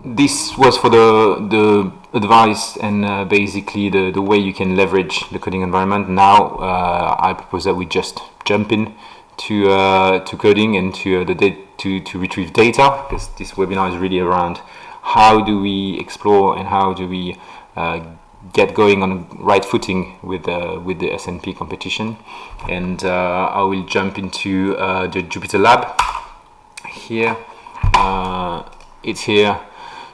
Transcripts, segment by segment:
this was for the advice and basically the way you can leverage the coding environment. Now I propose that we just jump in to coding and to retrieve data, because this webinar is really around how do we explore and how do we get going on right footing with the S&P competition. And I will jump into the Jupyter Lab here. It's here.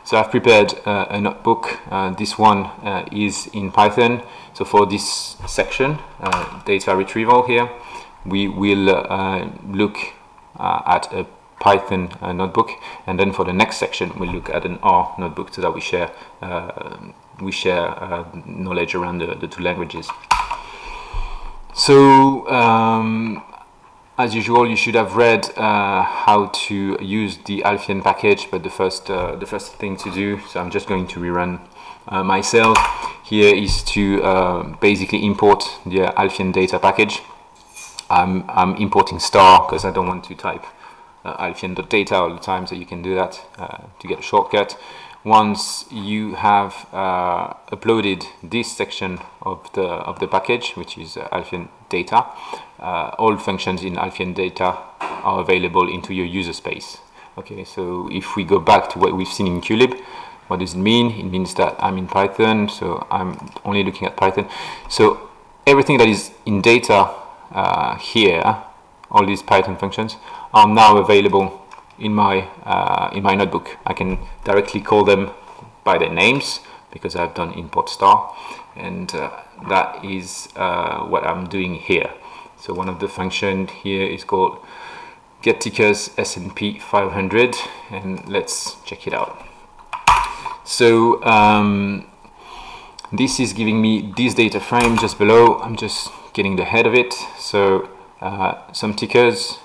So I've prepared a notebook. This one is in Python. So for this section, data retrieval here, we will look at a Python notebook, and then for the next section, we'll look at an R notebook, so that we share knowledge around the two languages. So as usual, you should have read how to use the Alphien package, but the first thing to do, so I'm just going to rerun myself, here is to basically import the Alphien data package. I'm importing star because I don't want to type alphien.data all the time, so you can do that to get a shortcut. Once you have uploaded this section of the package, which is Alphien data, all functions in Alphien data are available into your user space. Okay, so if we go back to what we've seen in QLib, what does it mean? It means that I'm in Python, so I'm only looking at Python. So everything that is in data here, all these Python functions, are now available in my notebook. I can directly call them by their names because I've done import star, and that is what I'm doing here. So one of the functions here is called get tickers S&P 500, and let's check it out. So this is giving me this data frame just below. I'm just getting the head of it. So some tickers,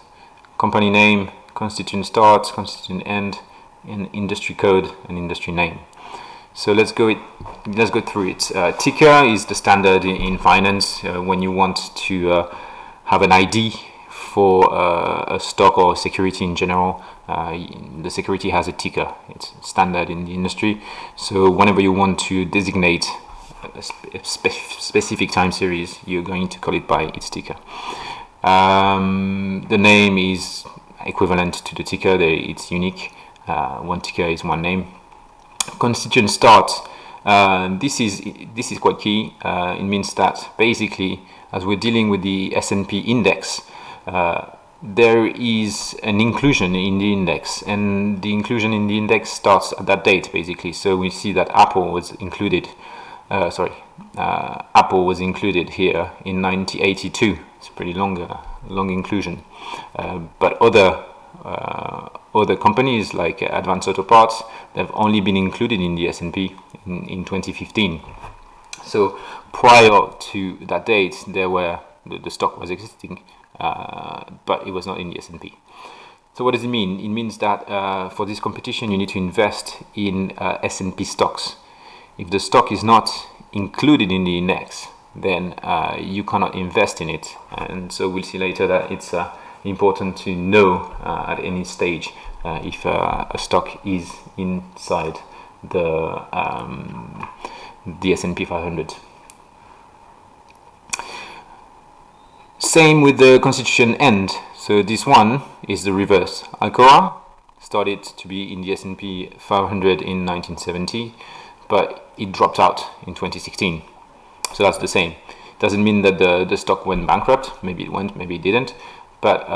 company name, constituent start, constituent end, and industry code and industry name. So let's go through it. Ticker is the standard in finance when you want to have an ID for a stock or a security in general. The security has a ticker. It's standard in the industry. So whenever you want to designate a specific time series, you're going to call it by its ticker. The name is equivalent to the ticker. It's unique. One ticker is one name. Constituent start. This is quite key. It means that basically, as we're dealing with the S&P index, there is an inclusion in the index, and the inclusion in the index starts at that date, basically. So we see that Apple was included. Apple was included here in 1982. It's a pretty long inclusion. But other companies like Advanced Auto Parts, they've only been included in the S&P in 2015. So prior to that date, the stock was existing, but it was not in the S&P. So what does it mean? It means that for this competition, you need to invest in S&P stocks. If the stock is not included in the index, then you cannot invest in it. And so we'll see later that it's important to know at any stage if a stock is inside the S&P 500. Same with the constitution end. So this one is the reverse. Alcoa started to be in the S&P 500 in 1970, but it dropped out in 2016. So that's the same. Doesn't mean that the stock went bankrupt. Maybe it went, maybe it didn't. But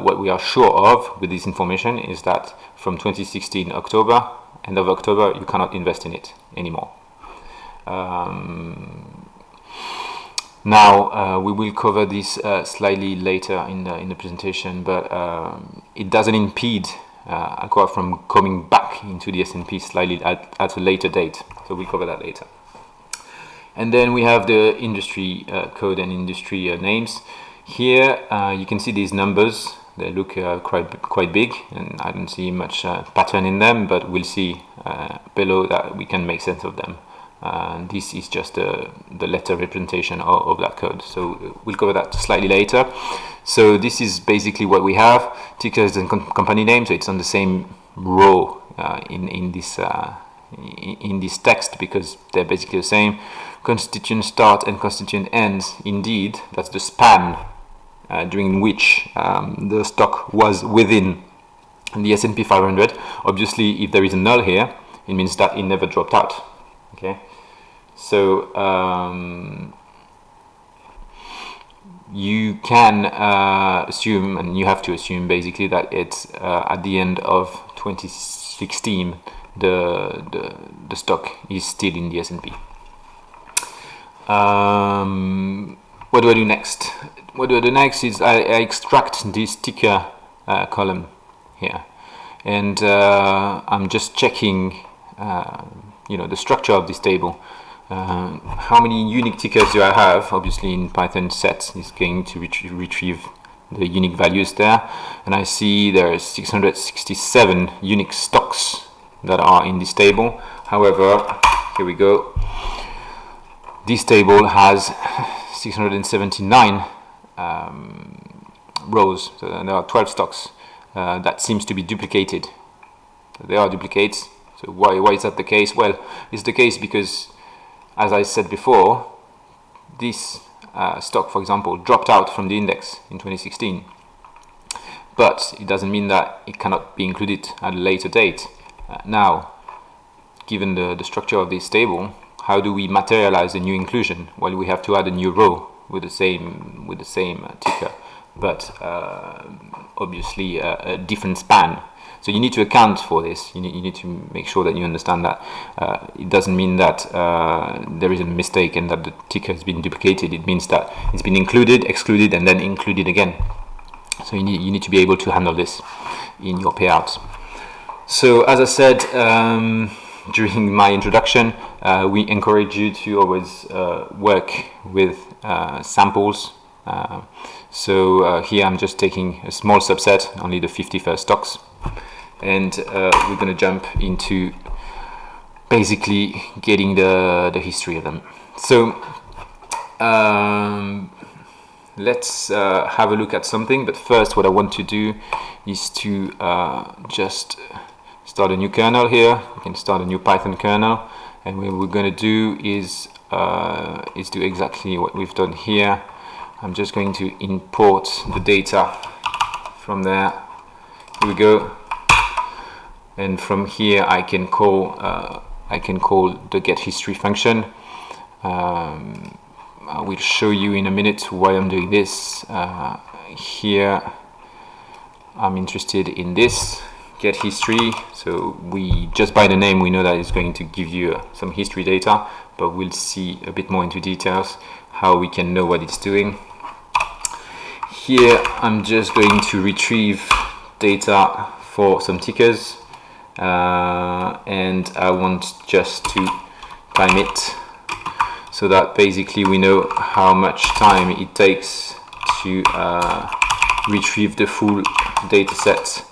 what we are sure of with this information is that from 2016 October, end of October, you cannot invest in it anymore. Now we will cover this slightly later in the presentation, but it doesn't impede Alcoa from coming back into the S&P slightly at a later date. So we'll cover that later. And then we have the industry code and industry names. Here you can see these numbers. They look quite big, and I don't see much pattern in them, but we'll see below that we can make sense of them. This is just the letter representation of that code. So we'll cover that slightly later. So this is basically what we have: tickers and company names. So it's on the same row in this text, because they're basically the same. Constituent start and constituent ends, indeed, that's the span during which the stock was within the S&P 500. Obviously, if there is a null here, it means that it never dropped out. Okay, so you can assume, and you have to assume basically, that it's at the end of 2016 the stock is still in the S&P. What do I do next? What do I do next is I extract this ticker column here, and I'm just checking the structure of this table. How many unique tickers do I have? Obviously in Python set is going to retrieve the unique values there, and I see there are 667 unique stocks that are in this table. However, here we go, this table has 679 rows, so there are 12 stocks. That seems to be duplicated. They are duplicates. So why is that the case? Well, it's the case because, as I said before, this stock, for example, dropped out from the index in 2016. But it doesn't mean that it cannot be included at a later date. Now, given the structure of this table, how do we materialize a new inclusion? Well, we have to add a new row with the same ticker, but obviously a different span. So you need to account for this. You need to make sure that you understand that it doesn't mean that there is a mistake and that the ticker has been duplicated. It means that it's been included, excluded, and then included again. So you need to be able to handle this in your payouts. So as I said during my introduction, we encourage you to always work with samples. So here I'm just taking a small subset, only the 50 first stocks, and we're going to jump into basically getting the history of them. So let's have a look at something, but first what I want to do is to just start a new kernel here. We can start a new Python kernel, and what we're going to do is do exactly what we've done here. I'm just going to import the data from there. Here we go, and from here I can call the get history function. I will show you in a minute why I'm doing this. Here I'm interested in this get history. So we just by the name we know that it's going to give you some history data, but we'll see a bit more into details how we can know what it's doing. Here I'm just going to retrieve data for some tickers, and I want just to time it so that basically we know how much time it takes to retrieve the full data set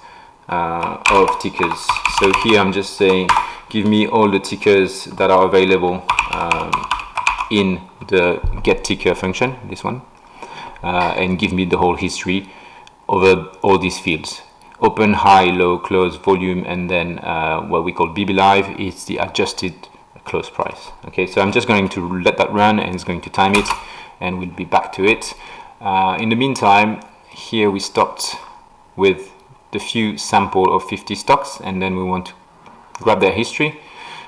of tickers. So here I'm just saying give me all the tickers that are available in the get ticker function, this one, and give me the whole history over all these fields: open, high, low, close, volume, and then what we call BB Live is the adjusted close price. Okay, so I'm just going to let that run, and it's going to time it, and we'll be back to it. In the meantime, here we stopped with the few sample of 50 stocks, and then we want to grab their history.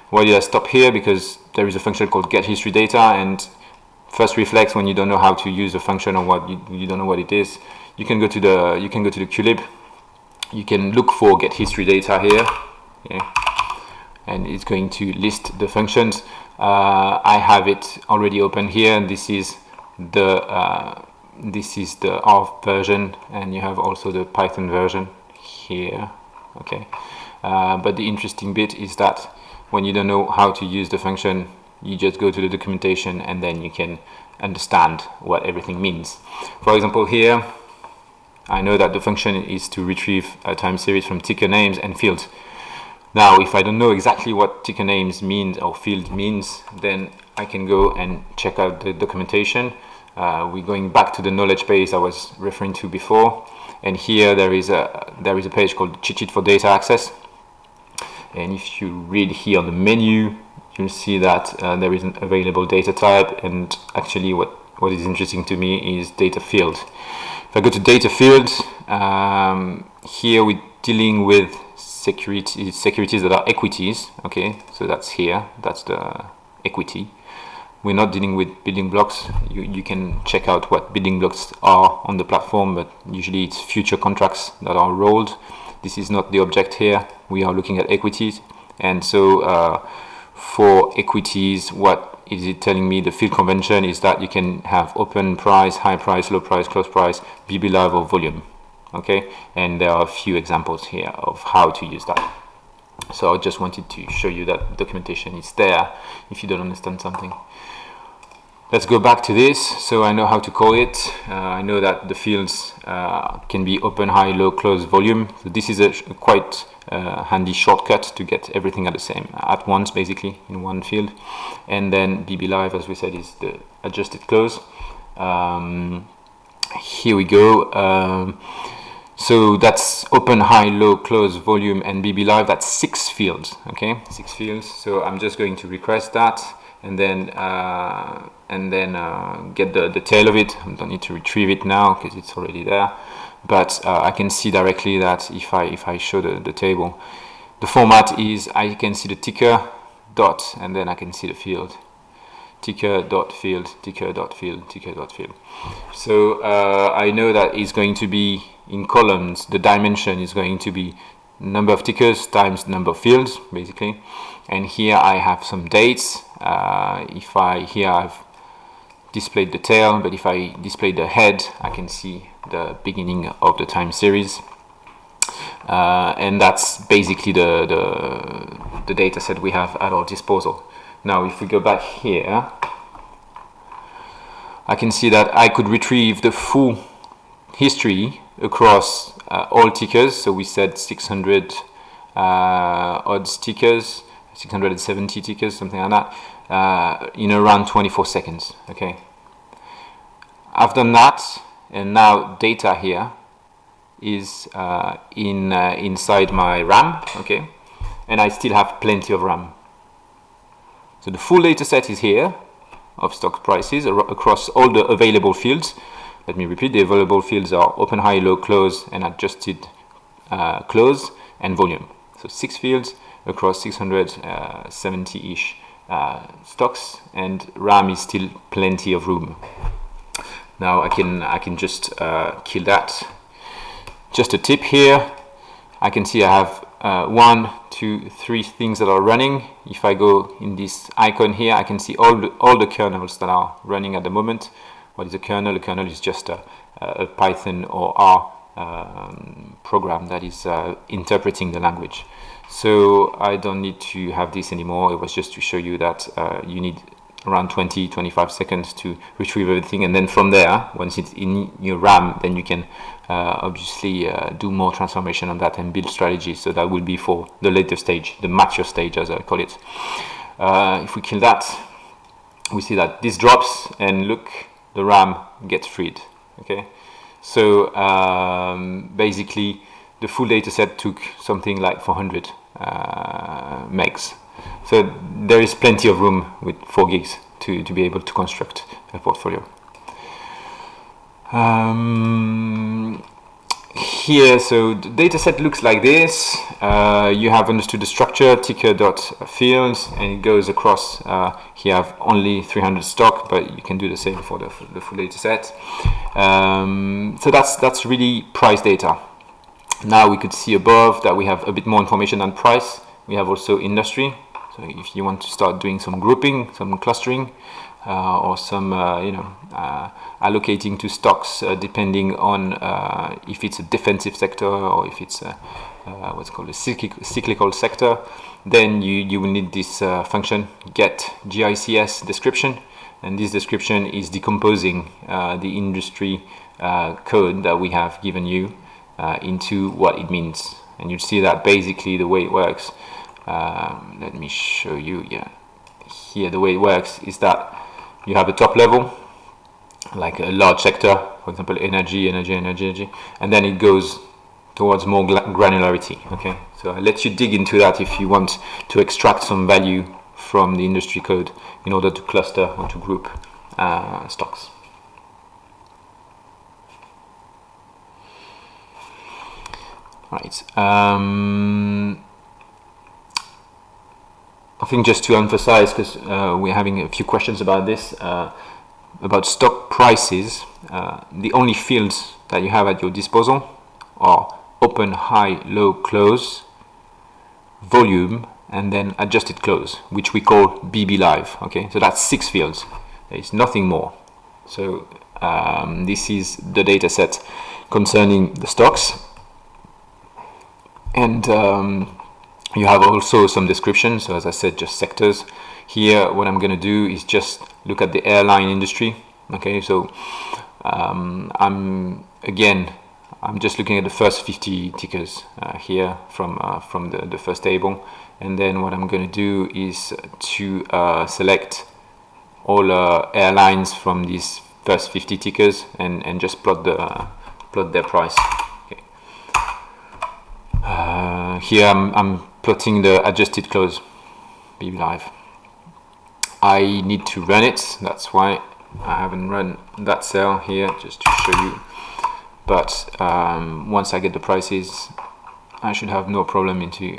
Why did I stop here? Because there is a function called get history data, and first reflex when you don't know how to use a function or what you don't know what it is, you can go to the QLib. You can look for get history data here, okay, and it's going to list the functions. I have it already open here, and this is the R version, and you have also the Python version here. Okay, but the interesting bit is that when you don't know how to use the function, you just go to the documentation, and then you can understand what everything means. For example, here I know that the function is to retrieve a time series from ticker names and fields. Now, if I don't know exactly what ticker names means or field means, then I can go and check out the documentation. We're going back to the knowledge base I was referring to before, and here there is a page called cheat sheet for data access, And if you read here on the menu, you'll see that there is an available data type, and actually what is interesting to me is data field. If I go to data field, here we're dealing with securities that are equities. Okay, so that's here, that's the equity. We're not dealing with building blocks. You can check out what building blocks are on the platform, but usually it's future contracts that are rolled. This is not the object here. We are looking at equities, and so for equities, what is it telling me? The field convention is that you can have open price, high price, low price, close price, BB live, or volume. Okay, and there are a few examples here of how to use that. So I just wanted to show you that documentation is there if you don't understand something. Let's go back to this. So I know how to call it. I know that the fields can be open, high, low, close, volume. So this is a quite handy shortcut to get everything at once, basically in one field. And then BB live, as we said, is the adjusted close. Here we go. So that's open, high, low, close, volume, and BB live. That's 6 fields. Okay, 6 fields. So I'm just going to request that, and then get the tail of it. I don't need to retrieve it now because it's already there. But I can see directly that if I show the table, the format is I can see the ticker dot, and then I can see the field. Ticker dot field, ticker dot field, ticker dot field. So I know that it's going to be in columns. The dimension is going to be number of tickers times number of fields, basically. And here I have some dates. Here I've displayed the tail, but if I display the head, I can see the beginning of the time series. And that's basically the data set we have at our disposal. Now, if we go back here, I can see that I could retrieve the full history across all tickers. So we said 600 odds tickers, 670 tickers, something like that, in around 24 seconds. Okay, I've done that, and now data here is inside my RAM. Okay, and I still have plenty of RAM. So the full data set is here of stock prices across all the available fields. Let me repeat, the available fields are open, high, low, close, and adjusted close, and volume. So 6 fields across 670-ish stocks, and RAM is still plenty of room. Now I can just kill that. Just a tip here, I can see I have 1, 2, 3 things that are running. If I go in this icon here, I can see all the kernels that are running at the moment. What is a kernel? A kernel is just a Python or R program that is interpreting the language. So I don't need to have this anymore. It was just to show you that you need around 20-25 seconds to retrieve everything, and then from there, once it's in your RAM, then you can obviously do more transformation on that and build strategies. So that will be for the later stage, the mature stage, as I call it. If we kill that, we see that this drops, and look, the RAM gets freed. Okay, so basically the full data set took something like 400 megs. So there is plenty of room with 4 gigs to be able to construct a portfolio. Here, so the data set looks like this. You have understood the structure, ticker.fields, and it goes across. Here I have only 300 stock, but you can do the same for the full data set. So that's really price data. Now we could see above that we have a bit more information on price. We have also industry. So if you want to start doing some grouping, some clustering, or some allocating to stocks depending on if it's a defensive sector or if it's what's called a cyclical sector, then you will need this function get GICS description, and this description is decomposing the industry code that we have given you into what it means. And you'll see that basically the way it works, let me show you. Here the way it works is that you have a top level, like a large sector, for example energy, and then it goes towards more granularity. Okay, so I let you dig into that if you want to extract some value from the industry code in order to cluster or to group stocks. Right. I think just to emphasize, because we're having a few questions about this, about stock prices, the only fields that you have at your disposal are open, high, low, close, volume, and then adjusted close, which we call BB Live. Okay, so that's 6 fields. There is nothing more. So this is the data set concerning the stocks. And you have also some description. So as I said, just sectors. Here, what I'm going to do is just look at the airline industry. Okay, so I'm just looking at the first 50 tickers here from the first table, and then what I'm going to do is to select all airlines from these first 50 tickers and just plot their price. Okay. Here I'm plotting the adjusted close, BB Live. I need to run it, that's why I haven't run that cell here, just to show you. But once I get the prices, I should have no problem into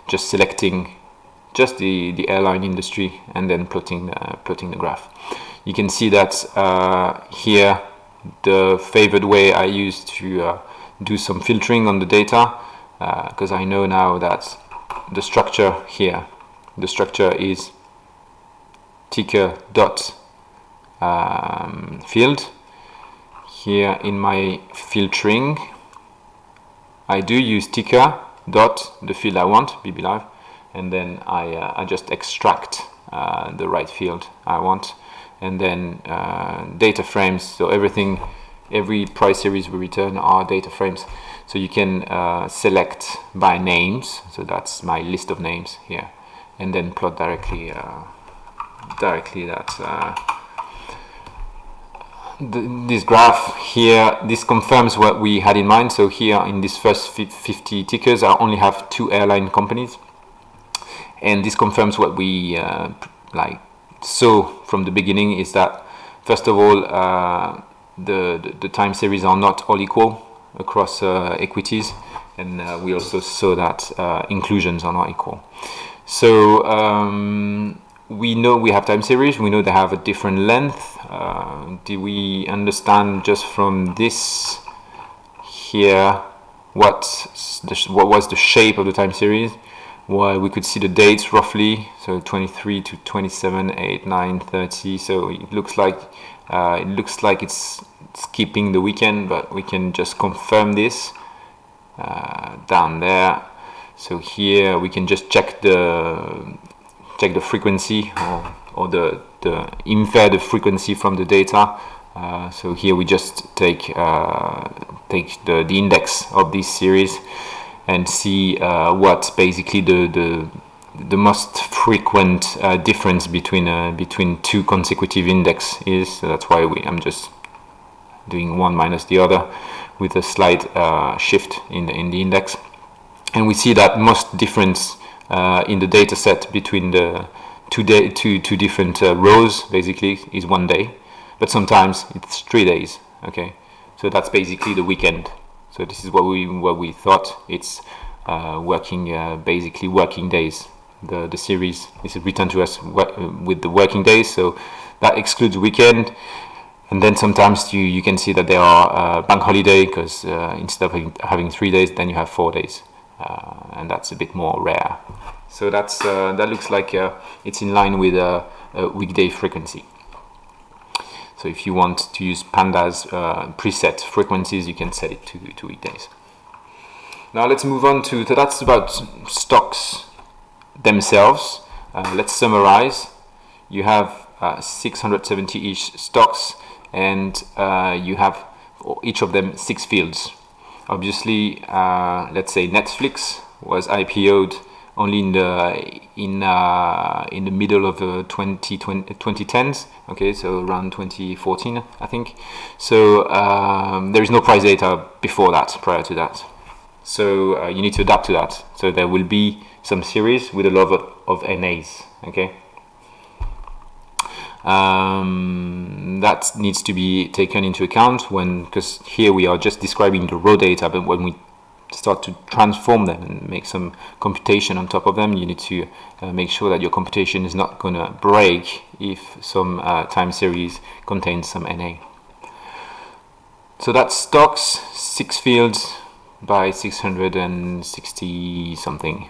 just selecting just the airline industry and then plotting the graph. You can see that here the favored way I use to do some filtering on the data, because I know now that the structure here, the structure is ticker dot field. Here in my filtering, I do use ticker dot the field I want, BB Live, and then I just extract the right field I want, and then data frames. So every price series we return are data frames. So you can select by names. So that's my list of names here, and then plot directly that. This graph here, this confirms what we had in mind. So here in this first 50 tickers, I only have 2 airline companies, and this confirms what we saw from the beginning, is that first of all the time series are not all equal across equities, and we also saw that inclusions are not equal. So we know we have time series, we know they have a different length. Do we understand just from this here what was the shape of the time series? Well, we could see the dates roughly, so 23 to 27, 8, 9, 30. So it looks like it's skipping the weekend, but we can just confirm this down there. So here we can just check the frequency or the infer the frequency from the data. So here we just take the index of this series and see what basically the most frequent difference between 2 consecutive index is. So that's why I'm just doing one minus the other with a slight shift in the index, and we see that most difference in the data set between the two different rows basically is 1 day, but sometimes it's 3 days. Okay, so that's basically the weekend. So this is what we thought. It's basically working days. The series is returned to us with the working days, so that excludes weekend. And then sometimes you can see that there are bank holiday, because instead of having 3 days, then you have 4 days, and that's a bit more rare. So that looks like it's in line with a weekday frequency. So if you want to use Panda's preset frequencies, you can set it to weekdays. Now let's move on so that's about stocks themselves. Let's summarize. You have 670-ish stocks, and you have each of them 6 fields. Obviously, let's say Netflix was IPO'd only in the middle of the 2010s. Okay, so around 2014, I think. So there is no price data before that, prior to that. So you need to adapt to that. So there will be some series with a lot of NAs. Okay. That needs to be taken into account because here we are just describing the raw data, but when we start to transform them and make some computation on top of them, you need to make sure that your computation is not going to break if some time series contains some NA. So that's stocks, 6 fields by 660 something.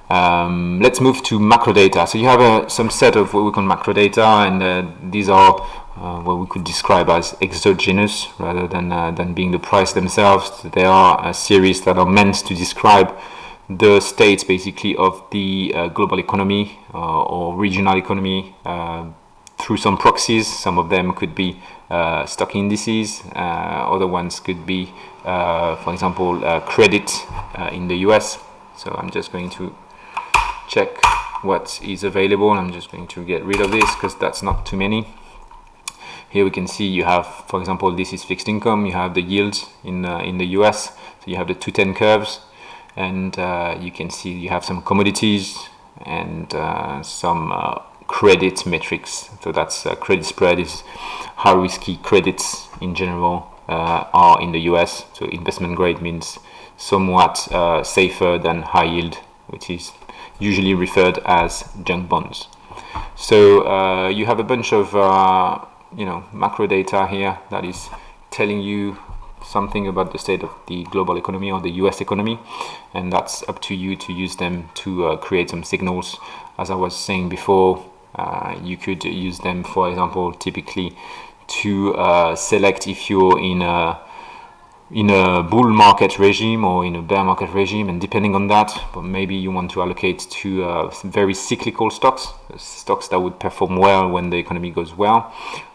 Let's move to macro data. So you have some set of what we call macro data, and these are what we could describe as exogenous rather than being the price themselves. They are a series that are meant to describe the states basically of the global economy or regional economy through some proxies. Some of them could be stock indices, other ones could be, for example, credit in the US. So I'm just going to check what is available. I'm just going to get rid of this because that's not too many. Here we can see you have, for example, this is fixed income. You have the yields in the US. So you have the 210 curves, and you can see you have some commodities and some credit metrics. So that's credit spread is how risky credits in general are in the US. So investment grade means somewhat safer than high yield, which is usually referred as junk bonds. So you have a bunch of macro data here that is telling you something about the state of the global economy or the US economy, and that's up to you to use them to create some signals. As I was saying before, you could use them, for example, typically to select if you're in a bull market regime or in a bear market regime, and depending on that, but maybe you want to allocate to very cyclical stocks that would perform well when the economy goes well,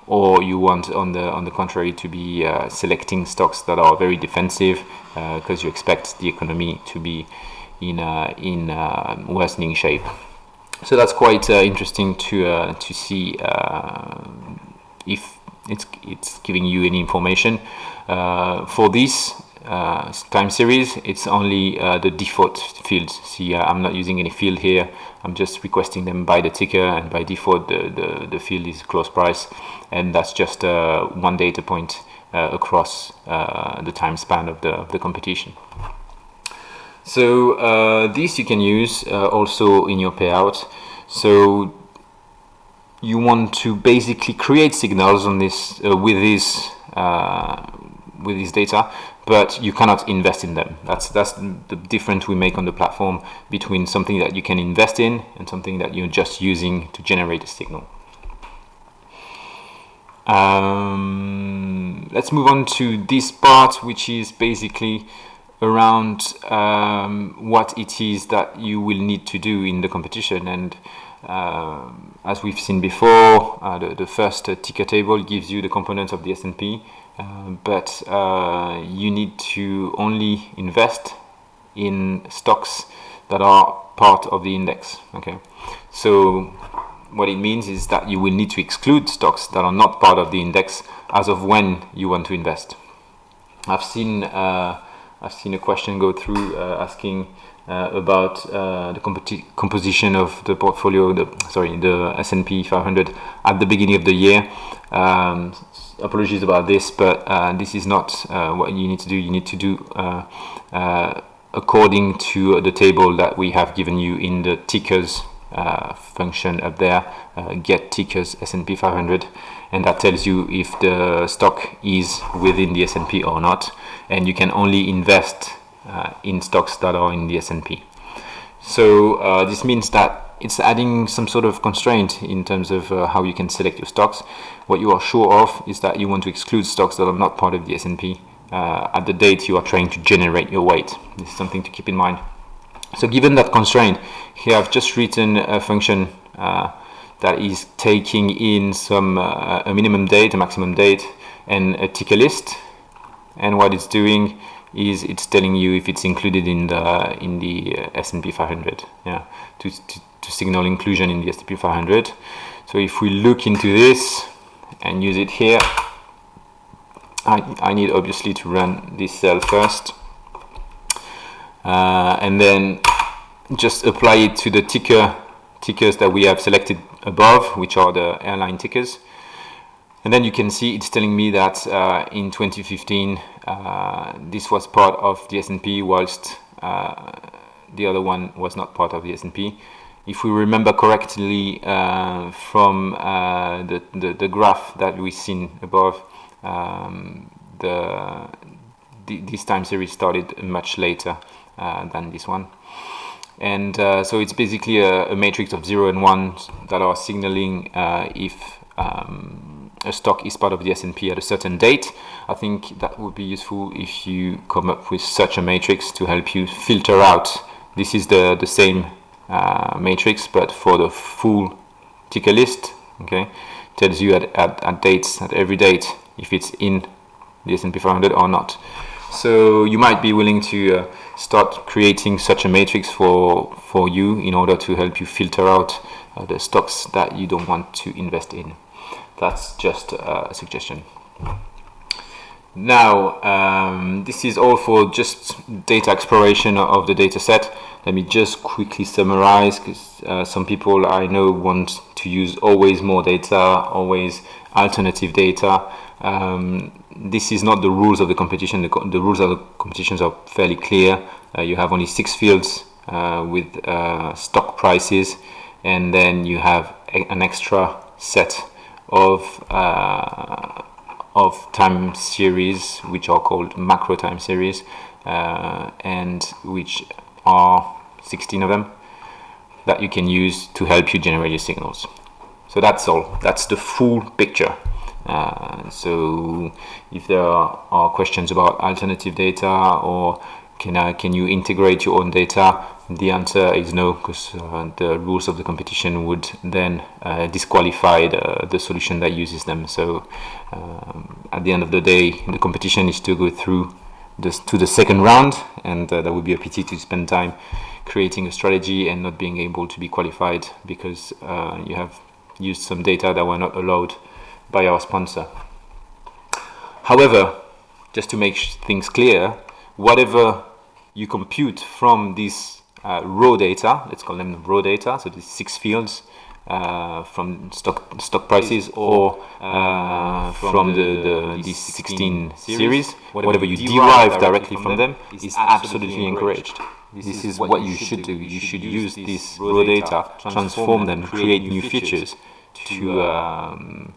or you want on the contrary to be selecting stocks that are very defensive because you expect the economy to be in worsening shape. So that's quite interesting to see if it's giving you any information. For this time series, it's only the default fields. See, I'm not using any field here. I'm just requesting them by the ticker, and by default the field is close price, and that's just one data point across the time span of the competition. So this you can use also in your payout. So you want to basically create signals on this with this data, but you cannot invest in them. That's the difference we make on the platform between something that you can invest in and something that you're just using to generate a signal. Let's move on to this part, which is basically around what it is that you will need to do in the competition. And as we've seen before, the first ticker table gives you the components of the S&P, but you need to only invest in stocks that are part of the index. Okay, so what it means is that you will need to exclude stocks that are not part of the index as of when you want to invest. I've seen a question go through asking about the composition of the portfolio, the S&P 500 at the beginning of the year. Apologies about this, but this is not what you need to do. You need to do according to the table that we have given you in the tickers function up there, get tickers S&P 500, and that tells you if the stock is within the S&P or not, and you can only invest in stocks that are in the S&P. So this means that it's adding some sort of constraint in terms of how you can select your stocks. What you are sure of is that you want to exclude stocks that are not part of the S&P at the date you are trying to generate your weight. This is something to keep in mind. So given that constraint, here I've just written a function that is taking in some a minimum date, a maximum date, and a ticker list. And what it's doing is it's telling you if it's included in the S&P 500, to signal inclusion in the S&P 500. So if we look into this and use it here, I need obviously to run this cell first. and then just apply it to the tickers that we have selected above, which are the airline tickers. And then you can see it's telling me that in 2015 this was part of the S&P, whilst the other one was not part of the S&P. If we remember correctly from the graph that we've seen above, this time series started much later than this one. And so it's basically a matrix of 0 and 1 that are signaling if a stock is part of the S&P at a certain date. I think that would be useful if you come up with such a matrix to help you filter out. This is the same matrix, but for the full ticker list. Okay, tells you at dates, at every date, if it's in the S&P 500 or not. So you might be willing to start creating such a matrix for you in order to help you filter out the stocks that you don't want to invest in. That's just a suggestion. Now, this is all for just data exploration of the data set. Let me just quickly summarize, because some people I know want to use always more data, always alternative data. This is not the rules of the competition. The rules of the competitions are fairly clear. You have only 6 fields with stock prices, and then you have an extra set of time series, which are called macro time series, and which are 16 of them that you can use to help you generate your signals. So that's all. That's the full picture. So if there are questions about alternative data, or can you integrate your own data, the answer is no, because the rules of the competition would then disqualify the solution that uses them. So at the end of the day, the competition is to go through to the second round, and that would be a pity to spend time creating a strategy and not being able to be qualified because you have used some data that were not allowed by our sponsor. However, just to make things clear, whatever you compute from this raw data, let's call them raw data, so these 6 fields from stock prices, or from these 16 series, whatever you derive directly from them is absolutely encouraged. This is what you should do. You should use this raw data, transform them, create new features to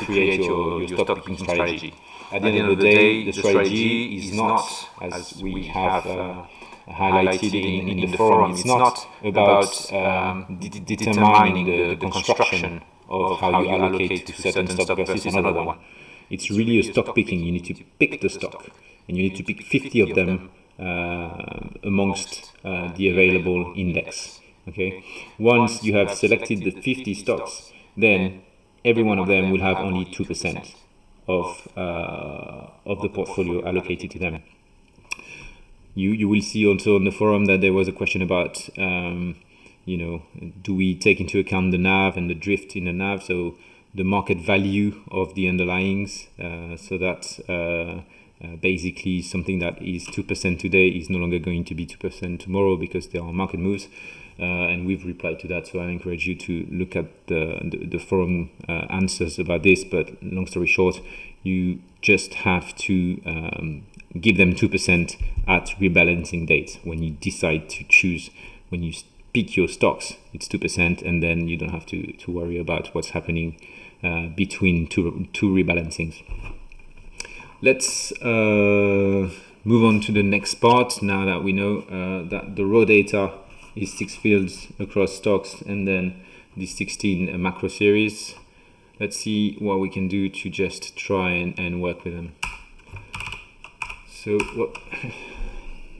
create your stock picking strategy. At the end of the day, the strategy is not, as we have highlighted in the forum, it's not about determining the construction of how you allocate to certain stock versus another one. It's really a stock picking. You need to pick the stock, and you need to pick 50 of them amongst the available index. Okay. Once you have selected the 50 stocks, then every one of them will have only 2% of the portfolio allocated to them. You will see also on the forum that there was a question about, do we take into account the NAV and the drift in the NAV, so the market value of the underlyings, so that basically something that is 2% today is no longer going to be 2% tomorrow because there are market moves. And we've replied to that, so I encourage you to look at the forum answers about this. But long story short, you just have to give them 2% at rebalancing date. When you decide to choose, when you pick your stocks, it's 2%, and then you don't have to worry about what's happening between two rebalancings. Let's move on to the next part, now that we know that the raw data is 6 fields across stocks, and then the 16 macro series. Let's see what we can do to just try and work with them. So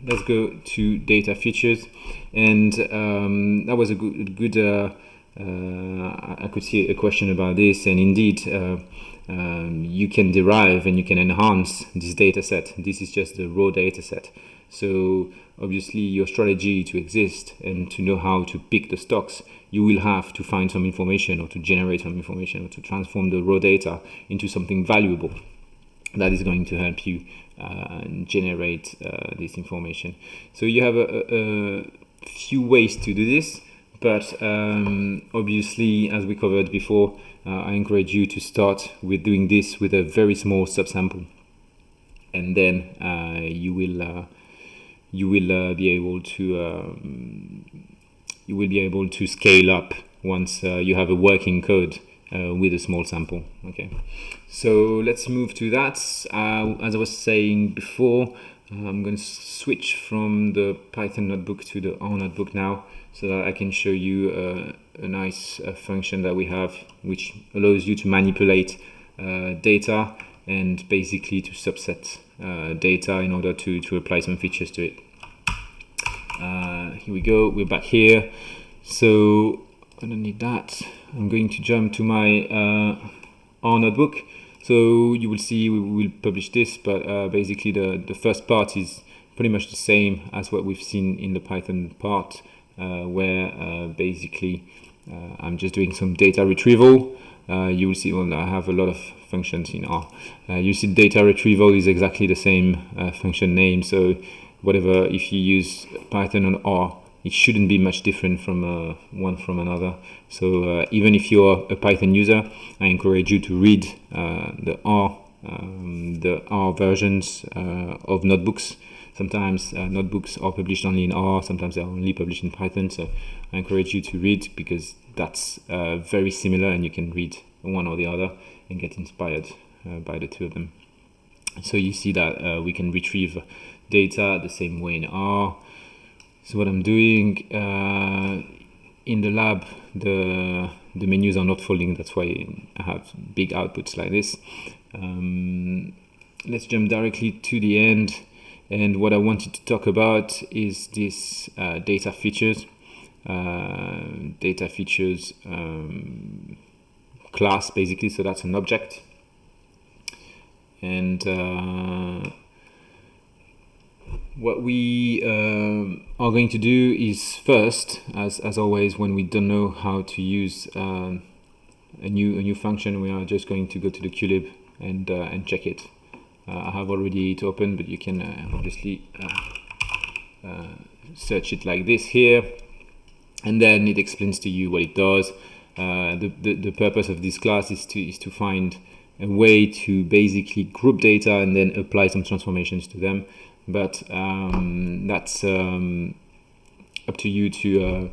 let's go to data features, and that was a good I could see a question about this, and indeed you can derive and you can enhance this data set. This is just the raw data set. So obviously your strategy to exist and to know how to pick the stocks, you will have to find some information, or to generate some information, or to transform the raw data into something valuable. that is going to help you generate this information. So you have a few ways to do this, but obviously, as we covered before, I encourage you to start with doing this with a very small subsample, and then you will be able to scale up once you have a working code with a small sample. Okay, so let's move to that. As I was saying before, I'm going to switch from the Python notebook to the R notebook now, so that I can show you a nice function that we have, which allows you to manipulate data and basically to subset data in order to apply some features to it. Here we go, we're back here. So I don't need that. I'm going to jump to my R notebook. So you will see we will publish this, but basically the first part is pretty much the same as what we've seen in the Python part, where basically I'm just doing some data retrieval. You will see, well, I have a lot of functions in R. You see data retrieval is exactly the same function name, so whatever, if you use Python on R, it shouldn't be much different from one from another. So even if you're a Python user, I encourage you to read the R versions of notebooks. Sometimes notebooks are published only in R, sometimes they're only published in Python. So I encourage you to read, because that's very similar, and you can read one or the other and get inspired by the two of them. So you see that we can retrieve data the same way in R. So what I'm doing in the lab, the menus are not folding, that's why I have big outputs like this. Let's jump directly to the end, and what I wanted to talk about is this data features class, basically. So that's an object, and what we are going to do is, first, as always, when we don't know how to use a new function, we are just going to go to the QLib and check it. I have already it open, but you can obviously search it like this here, and then it explains to you what it does. The purpose of this class is to find a way to basically group data and then apply some transformations to them. But that's up to you to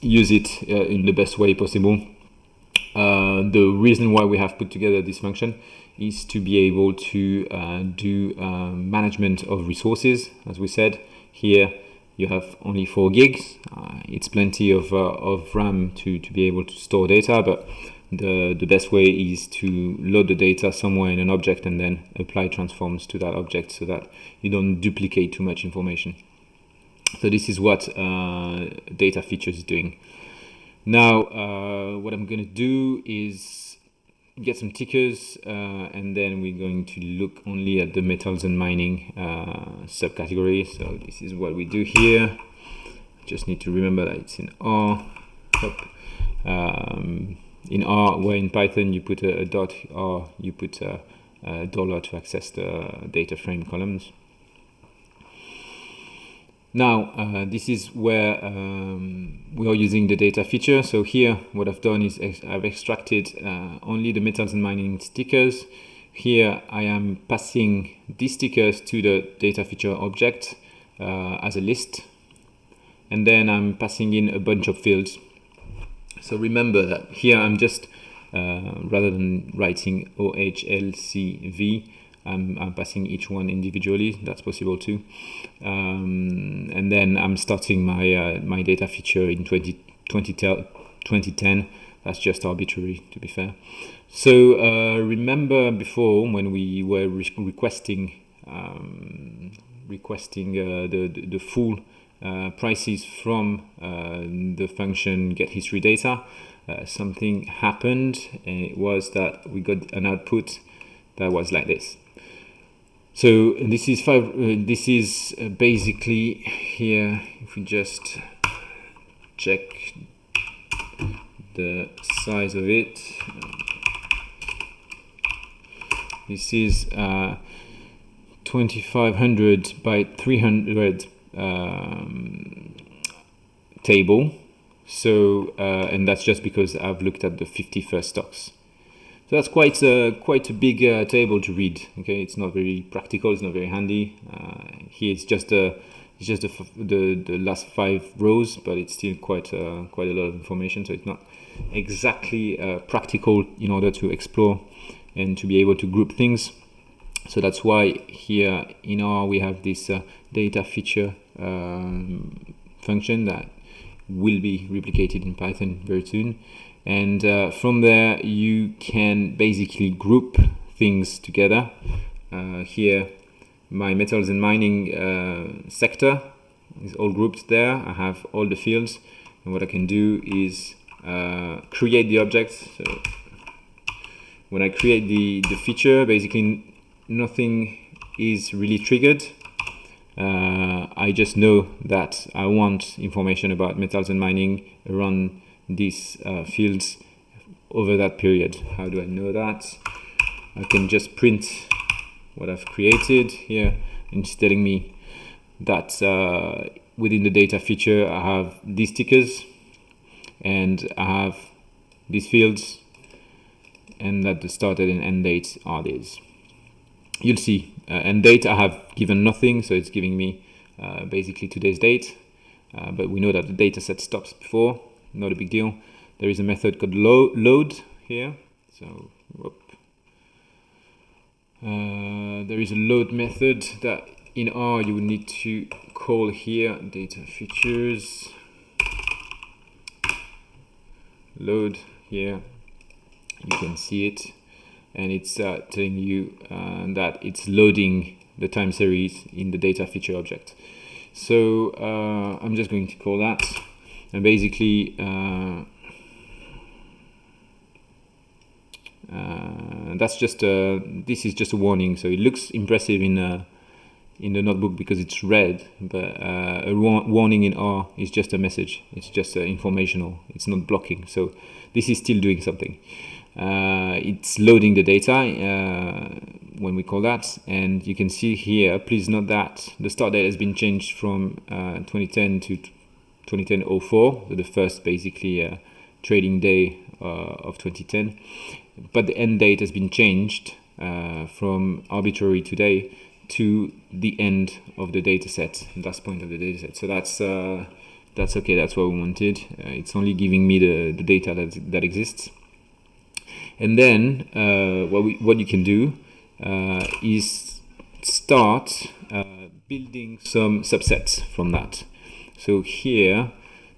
use it in the best way possible. The reason why we have put together this function is to be able to do management of resources. As we said, here you have only 4 gigs. It's plenty of RAM to be able to store data, but the best way is to load the data somewhere in an object and then apply transforms to that object, so that you don't duplicate too much information. So this is what data features is doing. Now what I'm going to do is get some tickers, and then we're going to look only at the metals and mining subcategory. So this is what we do here. Just need to remember that it's in R. In R, where in Python you put a dot, or you put a dollar to access the data frame columns. Now this is where we are using the data feature. So here what I've done is I've extracted only the metals and mining stickers. Here I am passing these stickers to the data feature object as a list, and then I'm passing in a bunch of fields. So remember that here I'm just rather than writing OHLCV, I'm passing each one individually. That's possible too. And then I'm starting my my data feature in 2010. That's just arbitrary, to be fair. So remember before, when we were requesting the full prices from the function getHistoryData, something happened, and it was that we got an output that was like this. So this is basically here. If we just check the size of it, This is 2500 by 300 table. So and that's just because I've looked at the 50 first stocks. So that's quite a big table to read. Okay, it's not very practical. It's not very handy. Here it's just the last 5 rows, but it's still quite a lot of information. So it's not exactly practical in order to explore and to be able to group things. So that's why here in R we have this data feature function that will be replicated in Python very soon. And from there you can basically group things together. Here my metals and mining sector is all grouped there. I have all the fields, and what I can do is create the objects. So when I create the feature, basically nothing is really triggered. I just know that I want information about metals and mining around these fields over that period. How do I know that? I can just print what I've created here, and it's telling me that within the data feature I have these tickers and I have these fields, and that the start and end date are these. You'll see end date I have given nothing, so it's giving me basically today's date, but we know that the data set stops before. Not a big deal. There is a method called load here. So there is a load method that in R you would need to call here. Data features load here. You can see it, and it's telling you that it's loading the time series in the data feature object. So I'm just going to call that, and basically that's just this is just a warning. So it looks impressive in the notebook because it's red, but a warning in R is just a message. It's just informational. It's not blocking. So this is still doing something. It's loading the data when we call that, and you can see here, please note that the start date has been changed from 2010 to 2010-04, so the first basically trading day of 2010, but the end date has been changed from arbitrary today to the end of the data set, last point of the data set. So that's okay, that's what we wanted. It's only giving me the data that exists. And then what you can do is start building some subsets from that. So here,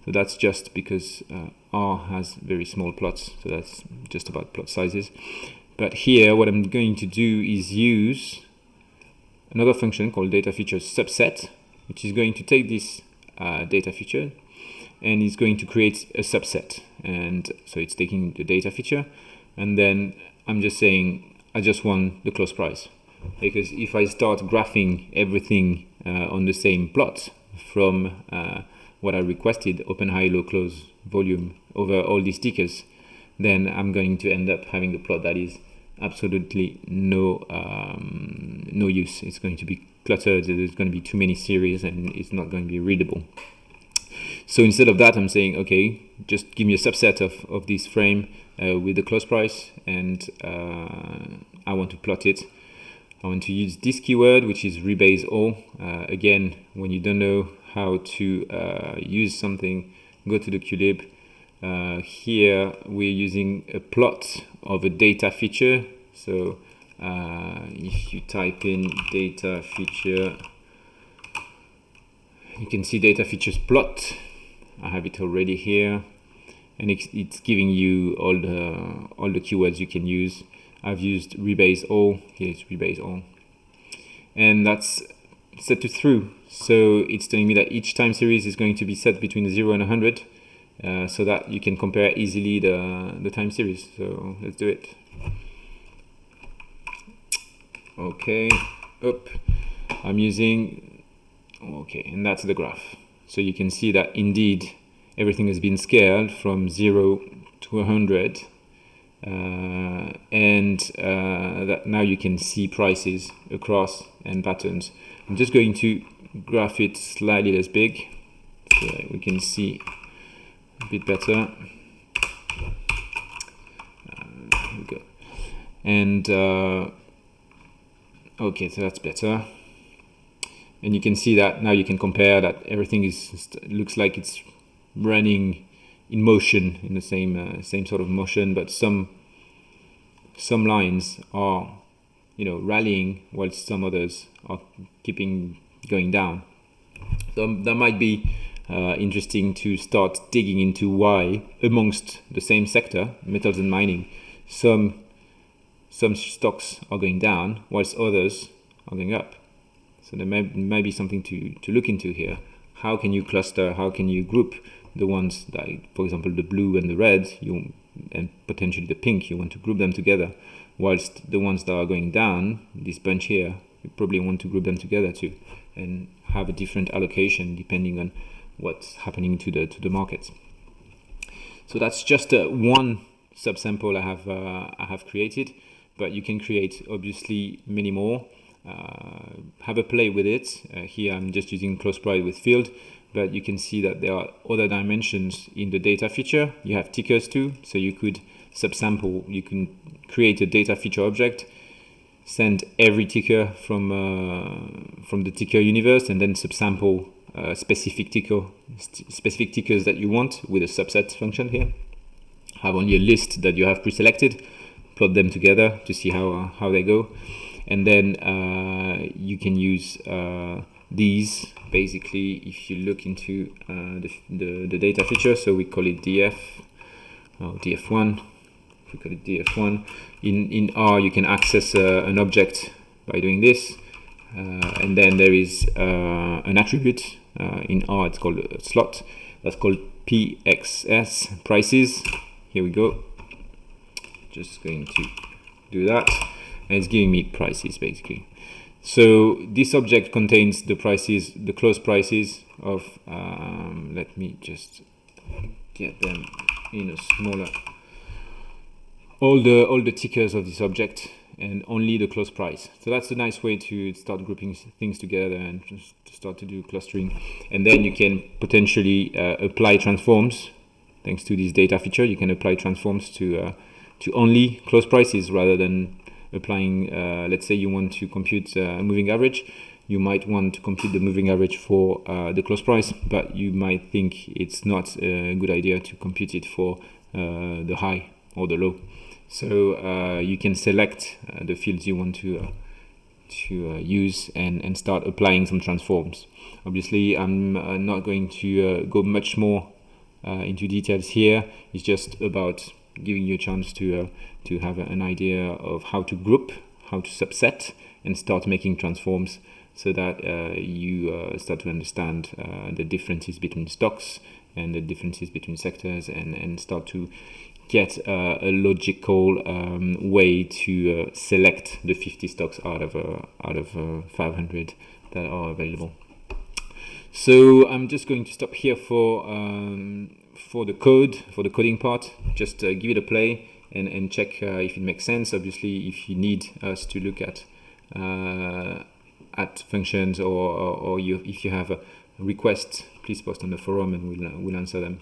so that's just because R has very small plots, so that's just about plot sizes. But here, what I'm going to do is use another function called data feature subset, which is going to take this data feature and is going to create a subset. And so it's taking the data feature, and then I'm just saying I just want the close price, because if I start graphing everything on the same plot from what I requested, open, high, low, close, volume over all these tickers, then I'm going to end up having a plot that is absolutely no use. It's going to be cluttered. There's going to be too many series, and it's not going to be readable. So instead of that, I'm saying, okay, just give me a subset of this frame with the close price, and I want to plot it. I want to use this keyword, which is rebase all. Again, when you don't know how to use something, go to the QLib. Here we're using a plot of a data feature. So if you type in data feature, you can see data features plot. I have it already here, and it's giving you all the keywords you can use. I've used rebase all. Here it's rebase all, and that's set to true. So it's telling me that each time series is going to be set between 0 and 100, so that you can compare easily the time series. So let's do it. Okay, I'm using, okay, and that's the graph. So you can see that indeed everything has been scaled from 0 to 100, that now you can see prices across and patterns. I'm just going to graph it slightly less big so that we can see a bit better. Here we go. And okay, so that's better. And you can see that now you can compare that everything looks like it's running in motion, in the same sort of motion, but some lines are rallying while some others are keeping going down. So that might be interesting to start digging into why amongst the same sector, metals and mining, some stocks are going down whilst others are going up. So there may be something to look into here. How can you cluster, how can you group the ones that, for example, the blue and the red, and potentially the pink, you want to group them together, whilst the ones that are going down, this bunch here, you probably want to group them together too, and have a different allocation depending on what's happening to the markets. So that's just one subsample I have created, but you can create obviously many more. Have a play with it. Here I'm just using close price with field, but you can see that there are other dimensions in the data feature. You have tickers too, so you could subsample. You can create a data feature object, send every ticker from the ticker universe, and then subsample specific tickers that you want with a subset function here. Have only a list that you have pre-selected, plot them together to see how they go. And then you can use these basically if you look into the data feature. So we call it df or df1. If we call it df1, in R you can access an object by doing this, and then there is an attribute in R. It's called a slot. That's called pxs, prices. Here we go. Just going to do that. And it's giving me prices basically. So this object contains the prices, the close prices of, let me just get them in a smaller, all the tickers of this object and only the close price. So that's a nice way to start grouping things together and just to start to do clustering. And then you can potentially apply transforms. Thanks to this data feature, you can apply transforms to only close prices rather than applying, let's say you want to compute a moving average. You might want to compute the moving average for the close price, but you might think it's not a good idea to compute it for the high or the low. So you can select the fields you want to use and start applying some transforms. Obviously, I'm not going to go much more into details here. It's just about giving you a chance to have an idea of how to group, how to subset, and start making transforms, so that you start to understand the differences between stocks and the differences between sectors, and start to get a logical way to select the 50 stocks out of 500 that are available. So I'm just going to stop here for the coding part. Just give it a play and check if it makes sense. Obviously, if you need us to look at functions or if you have a request, please post on the forum and we'll answer them.